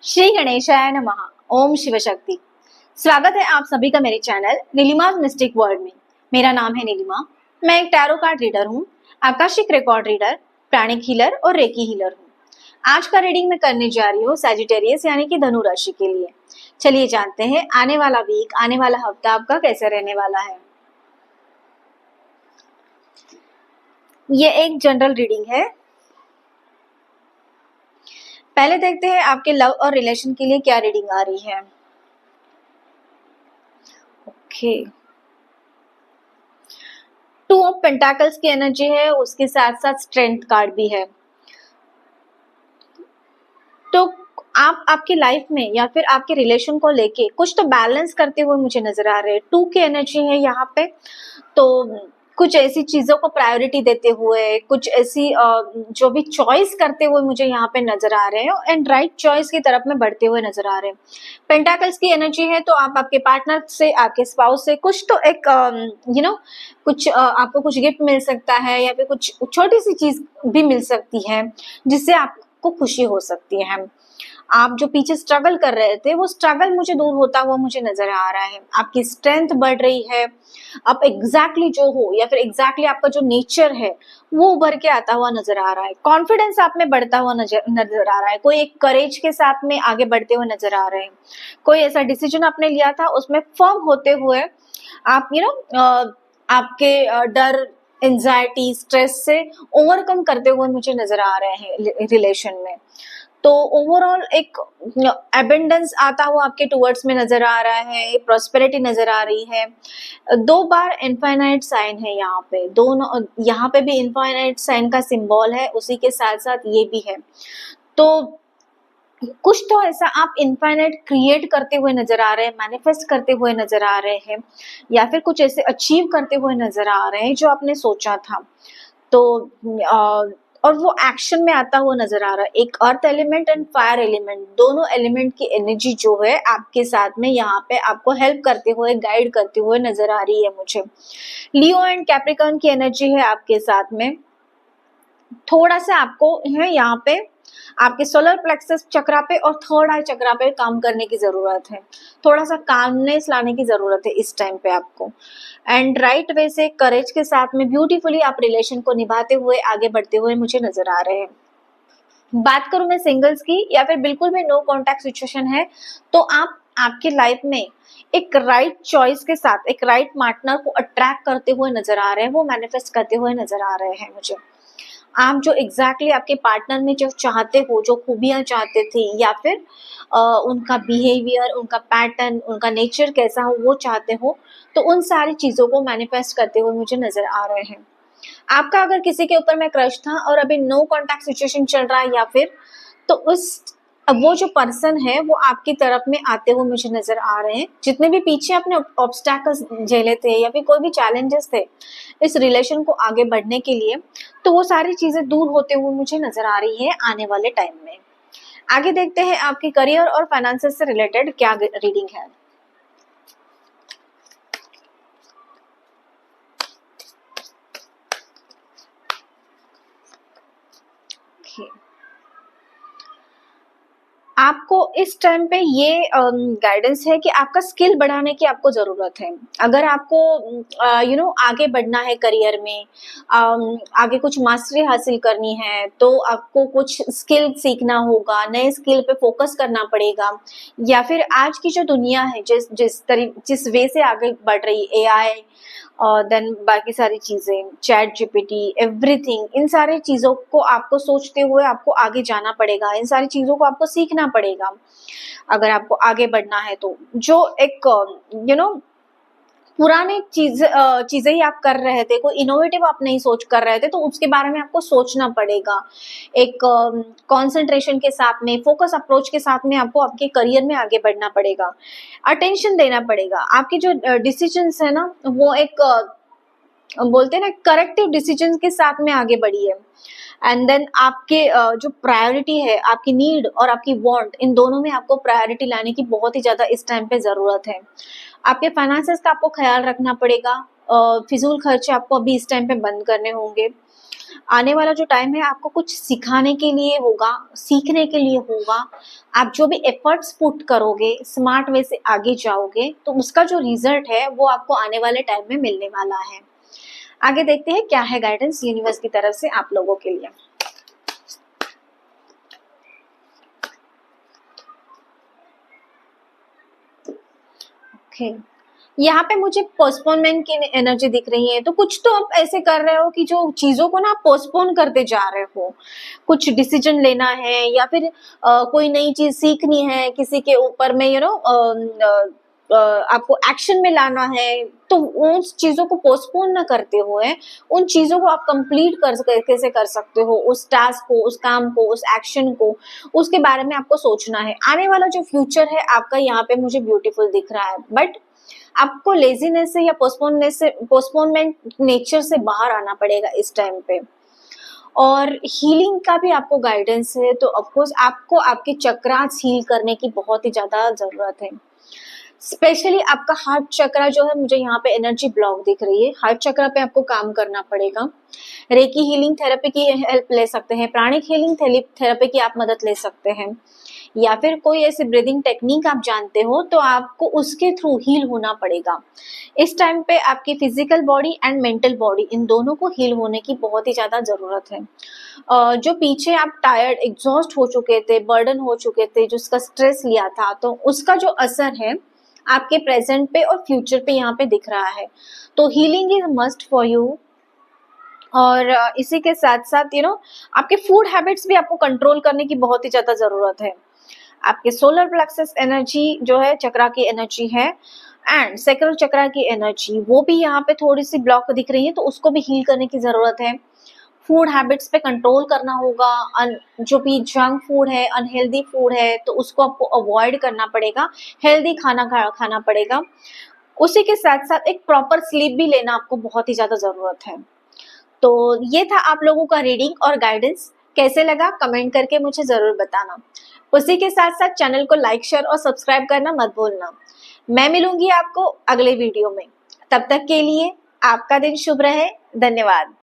श्री गणेशाय नमः। ओम शिव शक्ति। स्वागत है आप सभी का मेरे चैनल नीलिमा's मिस्टिक वर्ल्ड में। मेरा नाम है नीलिमा। मैं एक टैरो कार्ड रीडर हूँ, आकाशिक रिकॉर्ड रीडर, प्राणिक हीलर और रेकी हीलर हूँ। आज का रीडिंग मैं करने जा रही हूँ सैजिटेरियस यानी कि धनु राशि के लिए। चलिए जानते हैं आने वाला वीक, आने वाला हफ्ता आपका कैसे रहने वाला है। ये एक जनरल रीडिंग है। पहले देखते हैं आपके लव और रिलेशन के लिए क्या रीडिंग आ रही है। ओके, 2 ऑफ पेंटाकल्स की एनर्जी है, उसके साथ साथ स्ट्रेंथ कार्ड भी है। तो आप आपकी लाइफ में या फिर आपके रिलेशन को लेके कुछ तो बैलेंस करते हुए मुझे नजर आ रहे हैं। 2 की एनर्जी है यहाँ पे, तो कुछ ऐसी चीजों को प्रायोरिटी देते हुए, कुछ ऐसी जो भी चॉइस करते हुए मुझे यहाँ पे नजर आ रहे हैं एंड राइट चॉइस की तरफ में बढ़ते हुए नजर आ रहे हैं। पेंटाकल्स की एनर्जी है, तो आप आपके पार्टनर से, आपके स्पाउस से कुछ तो एक कुछ आपको कुछ गिफ्ट मिल सकता है या फिर कुछ छोटी सी चीज भी मिल सकती है जिससे आपको खुशी हो सकती है। आप जो पीछे स्ट्रगल कर रहे थे वो स्ट्रगल मुझे दूर होता हुआ मुझे नजर आ रहा है। आपकी स्ट्रेंथ बढ़ रही है। आप एग्जैक्टली जो हो या फिर एग्जैक्टली आपका जो नेचर है वो उभर के आता हुआ नजर आ रहा है। कॉन्फिडेंस आप में बढ़ता हुआ नजर आ रहा है। कोई एक करेज के साथ में आगे बढ़ते हुए नजर आ रहे हैं। कोई ऐसा डिसीजन आपने लिया था उसमें फर्म होते हुए आप आपके डर, एंजाइटी, स्ट्रेस से ओवरकम करते हुए मुझे नजर आ रहे हैं रिलेशन में। तो ओवरऑल एक एबेंडेंस आता हुआ आपके टुवर्ड्स में नजर आ रहा है, प्रॉस्पेरिटी नजर आ रही है। 2 बार इनफाइनाइट साइन है यहाँ पे, दोनों यहाँ पे भी इनफाइनाइट साइन का सिंबल है, उसी के साथ साथ ये भी है। तो कुछ तो ऐसा आप इनफाइनाइट क्रिएट करते हुए नजर आ रहे हैं, मैनिफेस्ट करते हुए नजर आ रहे हैं, या फिर कुछ ऐसे अचीव करते हुए नजर आ रहे हैं जो आपने सोचा था। तो और वो एक्शन में आता हुआ नजर आ रहा है। एक earth element and fire element, दोनों एलिमेंट की एनर्जी जो है आपके साथ में यहाँ पे आपको हेल्प करते हुए, गाइड करते हुए नजर आ रही है मुझे। लियो एंड कैप्रिकॉर्न की एनर्जी है आपके साथ में। थोड़ा सा आपको है यहाँ पे आपके सोलर प्लेक्सस चक्रा पे और थर्ड आई चक्रा पे काम करने की जरूरत है। थोड़ा सा कामनेस लाने की जरूरत है इस टाइम पे आपको, एंड राइट वे से करेज के साथ में ब्यूटीफुली आप रिलेशन को निभाते हुए आगे बढ़ते हुए मुझे नजर आ रहे हैं। बात करूं मैं सिंगल्स की या फिर बिल्कुल भी नो कॉन्टैक्ट सिचुएशन है, तो आप आपकी लाइफ में एक राइट चॉइस के साथ एक राइट पार्टनर को अट्रैक्ट करते हुए नजर आ रहे हैं, वो मैनिफेस्ट करते हुए नजर आ रहे हैं मुझे। आप जो एग्जैक्टली आपके पार्टनर में जो चाहते हो, जो खूबियां चाहते थे या फिर उनका बिहेवियर, उनका पैटर्न, उनका नेचर कैसा हो वो चाहते हो, तो उन सारी चीजों को मैनिफेस्ट करते हुए मुझे नजर आ रहे हैं। आपका अगर किसी के ऊपर में क्रश था और अभी नो कॉन्टैक्ट सिचुएशन चल रहा है या फिर, तो वो जो पर्सन है वो आपकी तरफ में आते हुए मुझे नजर आ रहे हैं। जितने भी पीछे अपने ऑब्स्टैकल्स झेले थे या फिर कोई भी चैलेंजेस थे इस रिलेशन को आगे बढ़ने के लिए, तो वो सारी चीजें दूर होते हुए मुझे नजर आ रही है आने वाले टाइम में। आगे देखते हैं आपके करियर और फाइनेंसेस से रिलेटेड क्या रीडिंग है। आपको इस टाइम पे ये गाइडेंस है कि आपका स्किल बढ़ाने की आपको जरूरत है। अगर आपको आगे बढ़ना है करियर में, आगे कुछ मास्टरी हासिल करनी है, तो आपको कुछ स्किल सीखना होगा, नए स्किल पे फोकस करना पड़ेगा। या फिर आज की जो दुनिया है जिस वे से आगे बढ़ रही, एआई और देन बाकी सारी चीजें, चैट जीपीटी, एवरीथिंग, इन सारी चीजों को आपको सोचते हुए आपको आगे जाना पड़ेगा, इन सारी चीजों को आपको सीखना पड़ेगा अगर आपको आगे बढ़ना है। तो जो एक पुराने चीजें ही आप कर रहे थे, कोई इनोवेटिव आप नहीं सोच कर रहे थे, तो उसके बारे में आपको सोचना पड़ेगा। एक कंसंट्रेशन के साथ में, फोकस अप्रोच के साथ में आपको आपके करियर में आगे बढ़ना पड़ेगा, अटेंशन देना पड़ेगा। आपके जो डिसीजंस है ना, वो एक बोलते हैं ना करेक्टिव डिसीजंस के साथ में आगे बढ़िए। एंड देन आपके जो प्रायोरिटी है, आपकी नीड और आपकी वांट, इन दोनों में आपको प्रायोरिटी लाने की बहुत ही ज्यादा इस टाइम पे जरूरत है। आपके फाइनेंसेस का आपको ख्याल रखना पड़ेगा। फिजूल खर्चे आपको अभी इस टाइम पे बंद करने होंगे। आने वाला जो टाइम है आपको कुछ सिखाने के लिए होगा, सीखने के लिए होगा। आप जो भी एफर्ट्स पुट करोगे, स्मार्ट वे से आगे जाओगे, तो उसका जो रिजल्ट है वो आपको आने वाले टाइम में मिलने वाला है। आगे देखते हैं क्या है गाइडेंस यूनिवर्स की तरफ से आप लोगों के लिए। ओके, यहाँ पे मुझे पोस्टपोनमेंट की एनर्जी दिख रही है, तो कुछ तो आप ऐसे कर रहे हो कि जो चीजों को ना आप पोस्टपोन करते जा रहे हो। कुछ डिसीजन लेना है या फिर कोई नई चीज सीखनी है किसी के ऊपर में, आपको एक्शन में लाना है, तो उन चीजों को पोस्टपोन ना करते हुए उन चीजों को आप कंप्लीट कैसे कर सकते हो, उस टास्क को, उस काम को, उस एक्शन को, उसके बारे में आपको सोचना है। आने वाला जो फ्यूचर है आपका यहाँ पे मुझे ब्यूटीफुल दिख रहा है, बट आपको लेजीनेस से या पोस्टपोनमेंट नेचर से बाहर आना पड़ेगा इस टाइम पे। और हीलिंग का भी आपको गाइडेंस है, तो ऑफकोर्स आपको आपके चक्रास हील करने की बहुत ही ज्यादा जरूरत है। स्पेशली आपका हार्ट चक्रा जो है, मुझे यहाँ पे एनर्जी ब्लॉक दिख रही है, हार्ट चक्रा पे आपको काम करना पड़ेगा। रेकी हीलिंग थेरेपी की हेल्प ले सकते हैं, प्राणिक हीलिंग थेरेपी की आप मदद ले सकते हैं, या फिर कोई ऐसी ब्रीदिंग टेक्निक आप जानते हो तो आपको उसके थ्रू हील होना पड़ेगा। इस टाइम पे आपकी physical body and mental body in दोनों को हील होने की बहुत ही ज्यादा जरूरत है। जो पीछे आप टायर्ड एग्जॉस्ट हो चुके थे, बर्डन हो चुके थे, जिसका स्ट्रेस लिया था, तो उसका जो असर है आपके प्रेजेंट पे और फ्यूचर पे यहाँ पे दिख रहा है। तो healing is must for you. और इसी के साथ साथ आपके फूड हैबिट्स भी आपको कंट्रोल करने की बहुत ही ज्यादा जरूरत है। आपके सोलर प्लेक्सस एनर्जी जो है, चक्रा की एनर्जी है, एंड सेक्रल चक्रा की एनर्जी वो भी यहाँ पे थोड़ी सी ब्लॉक दिख रही है, तो उसको भी हील करने की जरूरत है। फूड हैबिट्स पे कंट्रोल करना होगा। जो भी जंक फूड है, अनहेल्दी फूड है, तो उसको आपको अवॉइड करना पड़ेगा, हेल्दी खाना पड़ेगा। उसी के साथ साथ एक प्रॉपर स्लीप भी लेना आपको बहुत ही ज्यादा जरूरत है। तो ये था आप लोगों का रीडिंग और गाइडेंस। कैसे लगा कमेंट करके मुझे जरूर बताना। उसी के साथ साथ चैनल को लाइक, शेयर और सब्सक्राइब करना मत भूलना। मैं मिलूंगी आपको अगले वीडियो में। तब तक के लिए आपका दिन शुभ रहे। धन्यवाद।